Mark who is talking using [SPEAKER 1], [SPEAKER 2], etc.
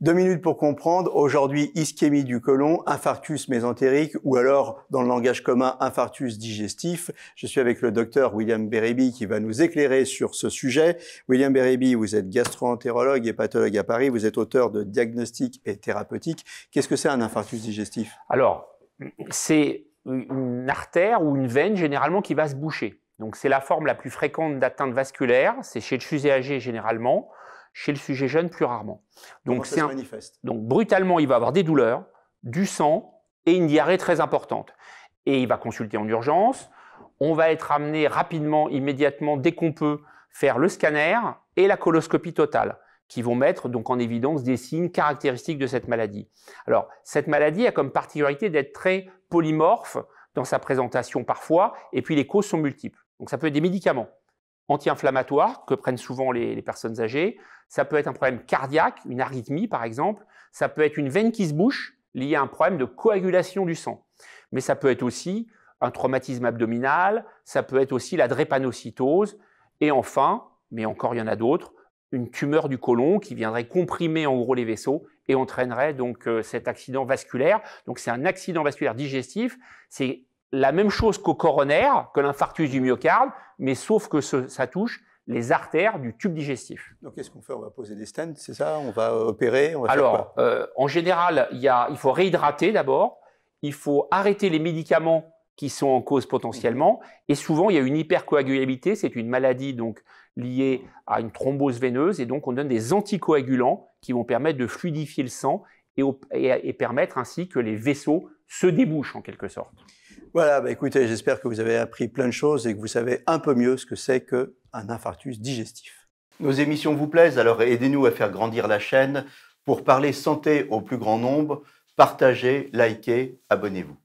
[SPEAKER 1] 2 minutes pour comprendre. Aujourd'hui, ischémie du côlon, infarctus mésentérique ou alors, dans le langage commun, infarctus digestif. Je suis avec le docteur William Bérébi qui va nous éclairer sur ce sujet. William Bérébi, vous êtes gastro-entérologue et pathologue à Paris. Vous êtes auteur de Diagnostic et thérapeutique. Qu'est-ce que c'est un infarctus digestif?
[SPEAKER 2] Alors, c'est une artère ou une veine généralement qui va se boucher. Donc, c'est la forme la plus fréquente d'atteinte vasculaire. C'est chez le sujet âgé généralement. Chez le sujet jeune, plus rarement.
[SPEAKER 1] Donc, ça se manifeste.
[SPEAKER 2] Donc, brutalement, il va avoir des douleurs, du sang et une diarrhée très importante. Et il va consulter en urgence. On va être amené rapidement, immédiatement, dès qu'on peut, faire le scanner et la coloscopie totale, qui vont mettre donc en évidence des signes caractéristiques de cette maladie. Alors, cette maladie a comme particularité d'être très polymorphe dans sa présentation parfois, et puis les causes sont multiples. Donc, ça peut être des médicaments anti-inflammatoires que prennent souvent les personnes âgées. Ça peut être un problème cardiaque, une arythmie par exemple. Ça peut être une veine qui se bouche liée à un problème de coagulation du sang. Mais ça peut être aussi un traumatisme abdominal, ça peut être aussi la drépanocytose. Et enfin, mais encore il y en a d'autres, une tumeur du côlon qui viendrait comprimer en gros les vaisseaux et entraînerait donc cet accident vasculaire. Donc c'est un accident vasculaire digestif. C'est la même chose qu'au coronaire, que l'infarctus du myocarde, mais sauf que ça touche les artères du tube digestif.
[SPEAKER 1] Donc, qu'est-ce qu'on fait? On va poser des stents, c'est ça? On va opérer? On va
[SPEAKER 2] Alors,
[SPEAKER 1] faire quoi?
[SPEAKER 2] en général, il faut réhydrater d'abord, il faut arrêter les médicaments qui sont en cause potentiellement, et souvent, il y a une hypercoagulabilité, c'est une maladie donc liée à une thrombose veineuse, et donc on donne des anticoagulants qui vont permettre de fluidifier le sang et permettre ainsi que les vaisseaux se débouchent en quelque sorte.
[SPEAKER 1] Voilà, écoutez, j'espère que vous avez appris plein de choses et que vous savez un peu mieux ce que c'est qu'un infarctus digestif. Nos émissions vous plaisent, alors aidez-nous à faire grandir la chaîne pour parler santé au plus grand nombre. Partagez, likez, abonnez-vous.